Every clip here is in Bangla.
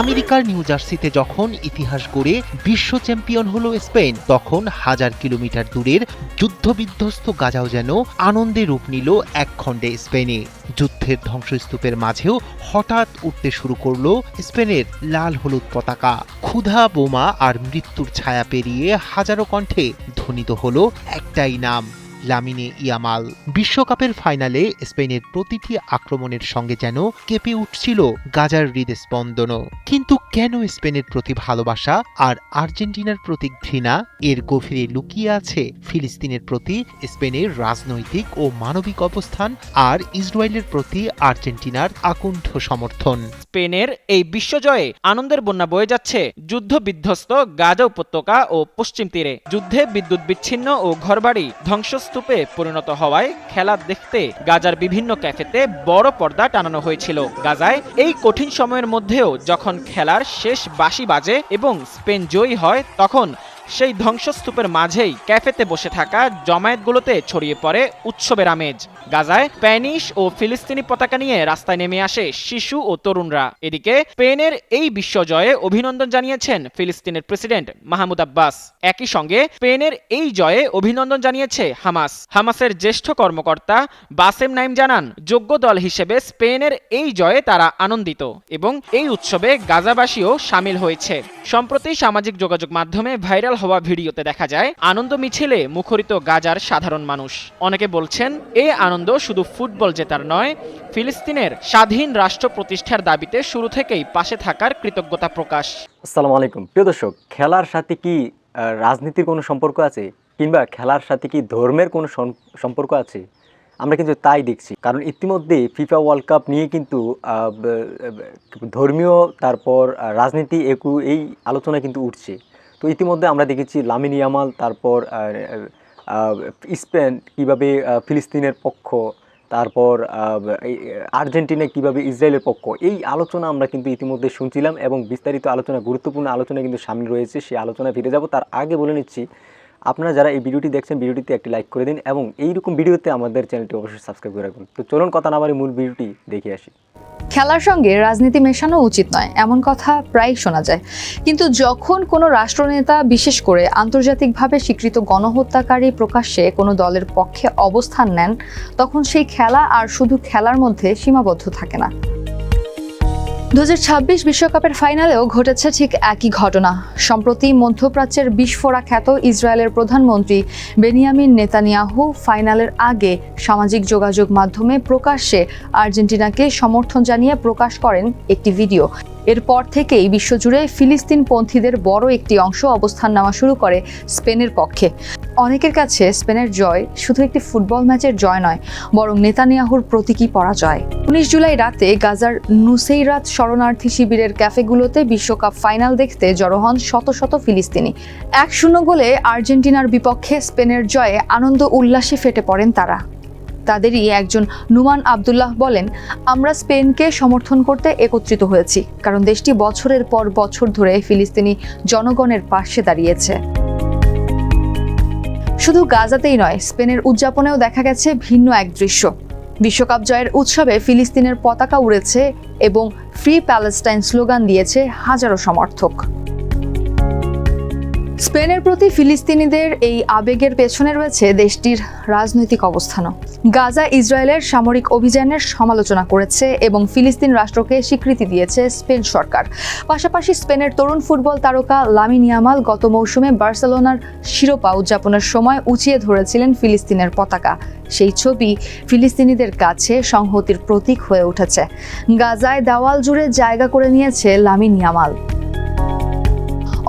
আমেরিকার নিউ জার্সিতে যখন ইতিহাস গড়ে বিশ্ব চ্যাম্পিয়ন হলো স্পেন, তখন 1000 কিলোমিটার দূরের যুদ্ধবিধ্বস্ত গাজাও যেন আনন্দে রূপ নিল এক খণ্ডে স্পেনে। যুদ্ধের ধ্বংসস্তূপের মাঝেও হঠাৎ উঠতে শুরু করলো স্পেনের লাল হলুদ পতাকা। ক্ষুধা, বোমা আর মৃত্যুর ছায়া পেরিয়ে হাজারো কণ্ঠে ধ্বনিত হলো একটাই নাম, লামিনে ইয়ামাল। বিশ্বকাপের ফাইনালে স্পেনের প্রতিটি আক্রমণের সঙ্গে যেন কেঁপে উঠছিল গাজার হৃদস্পন্দনও। কিন্তু কেন স্পেনের প্রতি ভালোবাসা আর আর্জেন্টিনার প্রতি ঘৃণা? এর গভীরে লুকিয়ে আছে ফিলিস্তিনের প্রতি স্পেনের রাজনৈতিক ও মানবিক অবস্থান আর ইসরায়েলের প্রতি আর্জেন্টিনার আকুণ্ঠ সমর্থন। স্পেনের এই বিশ্বজয়ে আনন্দের বন্যা বয়ে যাচ্ছে যুদ্ধ বিধ্বস্ত গাজা উপত্যকা ও পশ্চিম তীরে। যুদ্ধে বিদ্যুৎ বিচ্ছিন্ন ও ঘরবাড়ি ধ্বংসস্তূপে পরিণত হওয়ায় খেলা দেখতে গাজার বিভিন্ন ক্যাফেতে বড় পর্দা টানানো হয়েছিল। গাজায় এই কঠিন সময়ের মধ্যেও যখন খেলার শেষ বাঁশি বাজে এবং স্পেন জয়ী হয়, তখন সেই ধ্বংসস্তূপের মাঝেই ক্যাফেতে বসে থাকা জমায়েতগুলোতে ছড়িয়ে পড়ে উৎসবের আমেজ। গাজায় স্প্যানিশ ও ফিলিস্তিনি পতাকা নিয়ে রাস্তায় নেমে আসে শিশু ও তরুণরা। এদিকে স্পেনের এই বিশ্বজয়ে অভিনন্দন জানিয়েছেন ফিলিস্তিনের প্রেসিডেন্ট মাহমুদ আব্বাস। একই সঙ্গে স্পেনের এই জয়ে অভিনন্দন জানিয়েছে হামাস। হামাসের জ্যেষ্ঠ কর্মকর্তা বাসেম নাইম জানান, যোগ্য দল হিসেবে স্পেনের এই জয়ে তারা আনন্দিত এবং এই উৎসবে গাজাবাসীও সামিল হয়েছে। সম্প্রতি সামাজিক যোগাযোগ মাধ্যমে ভাইরাল হওয়া ভিডিওতে দেখা যায় আনন্দ মিছিলে মুখরিত গাজার সাধারণ মানুষ। অনেকে বলছেন এই আনন্দ শুধু ফুটবল জেতার নয়, ফিলিস্তিনের স্বাধীন রাষ্ট্র প্রতিষ্ঠার দাবিতে শুরু থেকেই পাশে থাকার কৃতজ্ঞতা প্রকাশ। আসসালামু আলাইকুম প্রিয় দর্শক, খেলার সাথে কি রাজনীতির কোনো সম্পর্ক আছে, কিংবা খেলার সাথে কি ধর্মের কোনো সম্পর্ক আছে? আমরা কিন্তু তাই দেখছি, কারণ ইতিমধ্যে ফিফা ওয়ার্ল্ড কাপ নিয়ে কিন্তু ধর্মীয় তারপর রাজনীতি এই আলোচনা কিন্তু উঠছে। তো ইতিমধ্যে আমরা দেখেছি লামিনে ইয়ামাল, তারপর স্পেন কিভাবে ফিলিস্তিনের পক্ষ, তারপর আর্জেন্টিনা কিভাবে ইসরায়েলের পক্ষ, এই আলোচনা আমরা কিন্তু ইতিমধ্যে শুনছিলাম এবং বিস্তারিত আলোচনা, গুরুত্বপূর্ণ আলোচনা কিন্তু সামিল রয়েছে। সেই আলোচনায় ফিরে যাব। তার আগে বলে নিচ্ছি, আপনারা যারা এই ভিডিওটি দেখছেন, ভিডিওটিতে একটি লাইক করে দিন এবং এইরকম ভিডিওতে আমাদের চ্যানেলটি অবশ্যই সাবস্ক্রাইব করে রাখুন। তো চলুন কথা না বাড়িয়ে মূল ভিডিওটি দেখে আসি। খেলার সঙ্গে রাজনীতি মেশানো উচিত নয়, এমন কথা প্রায় শোনা যায়। কিন্তু যখন কোনো রাষ্ট্রনেতা, বিশেষ করে আন্তর্জাতিকভাবে স্বীকৃত গণহত্যাকারী, প্রকাশ্যে কোনো দলের পক্ষে অবস্থান নেন, তখন সেই খেলা আর শুধু খেলার মধ্যে সীমাবদ্ধ থাকে না। 2026 বিশ্বকাপের ফাইনালেও ঘটেছে ঠিক একই ঘটনা। সম্প্রতি মধ্যপ্রাচ্যের বিস্ফোরা খ্যাত ইসরায়েলের প্রধানমন্ত্রী বেনিয়ামিন নেতানিয়াহু ফাইনালের আগে সামাজিক যোগাযোগ মাধ্যমে প্রকাশ্যে আর্জেন্টিনাকে সমর্থন জানিয়ে প্রকাশ করেন একটি ভিডিও। এরপর থেকেই বিশ্বজুড়ে ফিলিস্তিনপন্থীদের বড় একটি অংশ অবস্থান নেওয়া শুরু করে স্পেনের পক্ষে। অনেকের কাছে স্পেনের জয় শুধু একটি ফুটবল ম্যাচের জয় নয়, বরং নেতানিয়াহুর প্রতীকী পরাজয়। 19 জুলাই রাতে গাজার নুসেইরাত শরণার্থী শিবিরের ক্যাফেগুলোতে বিশ্বকাপ ফাইনাল দেখতে জড়ো হন শত শত ফিলিস্তিনি। 1-0 গোলে আর্জেন্টিনার বিপক্ষে স্পেনের জয়ে আনন্দ উল্লাসে ফেটে পড়েন তারা। তাদেরই একজন নুমান আবদুল্লাহ বলেন, আমরা স্পেনকে সমর্থন করতে একত্রিত হয়েছি, কারণ দেশটি বছরের পর বছর ধরে ফিলিস্তিনি জনগণের পাশে দাঁড়িয়েছে। শুধু গাজাতেই নয়, স্পেনের উদযাপনেও দেখা গেছে ভিন্ন এক দৃশ্য। বিশ্বকাপ জয়ের উৎসবে ফিলিস্তিনের পতাকা উড়েছে এবং ফ্রি প্যালেস্টাইন স্লোগান দিয়েছে হাজারো সমর্থক। স্পেনের প্রতি ফিলিস্তিনিদের এই আবেগের পেছনে রয়েছে দেশটির রাজনৈতিক অবস্থানও। গাজা ইসরায়েলের সামরিক অভিযানের সমালোচনা করেছে এবং ফিলিস্তিন রাষ্ট্রকে স্বীকৃতি দিয়েছে স্পেন সরকার। পাশাপাশি স্পেনের তরুণ ফুটবল তারকা লামিনে ইয়ামাল গত মৌসুমে বার্সেলোনার শিরোপা উদযাপনের সময় উঁচিয়ে ধরেছিলেন ফিলিস্তিনের পতাকা। সেই ছবি ফিলিস্তিনিদের কাছে সংহতির প্রতীক হয়ে উঠেছে। গাজায় দেওয়াল জুড়ে জায়গা করে নিয়েছে লামিনে ইয়ামাল।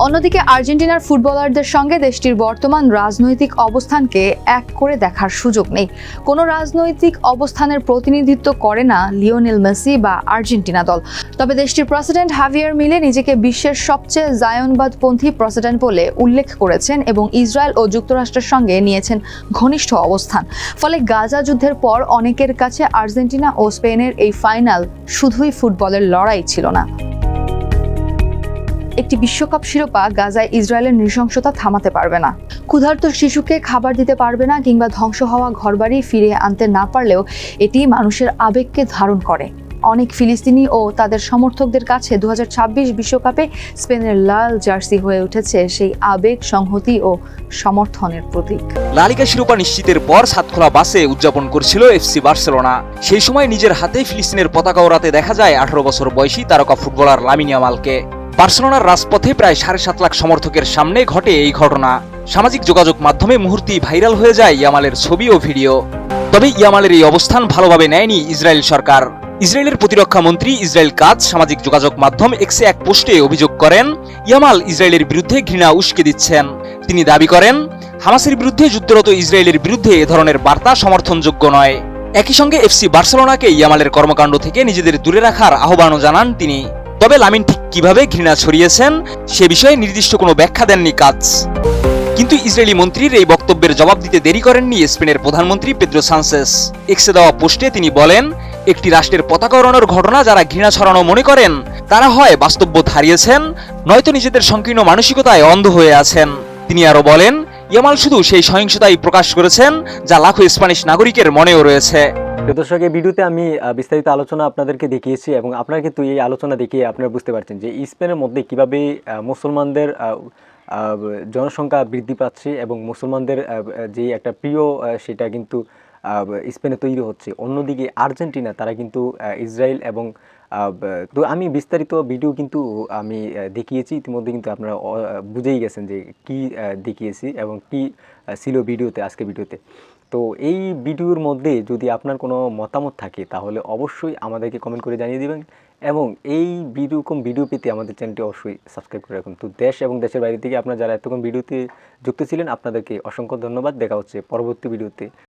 অন্যদিকে আর্জেন্টিনার ফুটবলারদের সঙ্গে দেশটির বর্তমান রাজনৈতিক অবস্থানকে এক করে দেখার সুযোগ নেই। কোনো রাজনৈতিক অবস্থানের প্রতিনিধিত্ব করে না লিওনেল মেসি বা আর্জেন্টিনা দল। তবে দেশটির প্রেসিডেন্ট হাভিয়ার মিলে নিজেকে বিশ্বের সবচেয়ে জায়নবাদপন্থী প্রেসিডেন্ট বলে উল্লেখ করেছেন এবং ইসরায়েল ও যুক্তরাষ্ট্রের সঙ্গে নিয়েছেন ঘনিষ্ঠ অবস্থান। ফলে গাজা যুদ্ধের পর অনেকের কাছে আর্জেন্টিনা ও স্পেনের এই ফাইনাল শুধুই ফুটবলের লড়াই ছিল না। একটি বিশ্বকাপ শিরোপা গাজায় ইসরায়েলের নৃশংসতা থামাতে পারবে না। ক্ষুধার্ত শিশুকে খাবার দিতে পারবে না, কিংবা ধ্বংস হওয়া ঘরবাড়ি ফিরিয়ে আনতে না পারলেও এটি মানুষের আবেগকে ধারণ করে। অনেক ফিলিস্তিনি ও তাদের সমর্থকদের কাছে 2026 বিশ্বকাপে স্পেনের লাল জার্সি হয়ে উঠেছে সেই আবেগ, সংহতি ও সমর্থনের প্রতীক। লা লিগা শিরোপা নিশ্চিতের পর সাতখোলা বাসে উদযাপন করছিল এফসি বার্সেলোনা। সেই সময় নিজের হাতেই ফিলিস্তিনের পতাকা ওড়াতে দেখা যায় 18 বছর বয়সী তারকা ফুটবলার লামিন ইয়ামালকে। বার্সেলোনার রাজপথে প্রায় 7.5 লাখ সমর্থকের সামনে ঘটে এই ঘটনা। সামাজিক যোগাযোগ মাধ্যমে মুহূর্তেই ভাইরাল হয়ে যায় ইয়ামালের ছবি ও ভিডিও। তবে ইয়ামালের এই অবস্থান ভালোভাবে নেয়নি ইসরায়েল সরকার। ইসরায়েলের প্রতিরক্ষা মন্ত্রী ইসরায়েল কাজ সামাজিক যোগাযোগ মাধ্যম এক্সে এক পোস্টে অভিযোগ করেন, ইয়ামাল ইসরায়েলের বিরুদ্ধে ঘৃণা উস্কে দিচ্ছেন। তিনি দাবি করেন, হামাসের বিরুদ্ধে যুদ্ধরত ইসরায়েলের বিরুদ্ধে এ ধরনের বার্তা সমর্থনযোগ্য নয়। একই সঙ্গে এফসি বার্সেলোনাকে ইয়ামালের কর্মকাণ্ড থেকে নিজেদের দূরে রাখার আহ্বানও জানান তিনি। তবে লামিন ঠিক কিভাবে ঘৃণা ছড়িয়েছেন সে বিষয়ে নির্দিষ্ট কোনো ব্যাখ্যা দেননি কাজ। কিন্তু ইসরায়েলি মন্ত্রীর এই বক্তব্যের জবাব দিতে দেরি করেননি স্পেনের প্রধানমন্ত্রী পেদ্রো সানচেস। এক্সে দেওয়া পোস্টে তিনি বলেন, একটি রাষ্ট্রের পতাকা ওড়ানোর ঘটনা যারা ঘৃণা ছড়ানো মনে করেন তারা হয় বাস্তববোধ হারিয়েছেন, নয়তো নিজেদের সংকীর্ণ মানসিকতায় অন্ধ হয়ে আছেন। তিনি আরো বলেন, ইয়ামাল শুধু সেই সহিংসতাই প্রকাশ করেছেন যা লাখো স্প্যানিশ নাগরিকের মনেও রয়েছে। দর্শক, এই ভিডিওতে আমি বিস্তারিত আলোচনা আপনাদেরকে দেখিয়েছি এবং আপনারা কিন্তু এই আলোচনা দেখিয়ে আপনারা বুঝতে পারছেন যে স্পেনের মধ্যে কিভাবে মুসলমানদের জনসংখ্যা বৃদ্ধি পাচ্ছে এবং মুসলমানদের যে একটা প্রিয় সেটা কিন্তু স্পেনে তৈরি হচ্ছে। অন্যদিকে আর্জেন্টিনা তারা কিন্তু ইসরায়েল এবং তো আমি বিস্তারিত ভিডিও কিন্তু আমি দেখিয়েছি ইতিমধ্যে, কিন্তু আপনারা বুঝেই গেছেন যে কি দেখিয়েছি এবং কি ছিল ভিডিওতে, আজকে ভিডিওতে। তো এই ভিডিওর মধ্যে যদি আপনার কোনো মতামত থাকে তাহলে অবশ্যই আমাদেরকে কমেন্ট করে জানিয়ে দেবেন এবং এই ভিডিও পেতে আমাদের চ্যানেলটি অবশ্যই সাবস্ক্রাইব করে রাখুন। তো দেশ এবং দেশের বাইরে থেকে আপনারা যারা এতক্ষণ ভিডিওতে যুক্ত ছিলেন আপনাদেরকে অসংখ্য ধন্যবাদ। দেখা হচ্ছে পরবর্তী ভিডিওতে।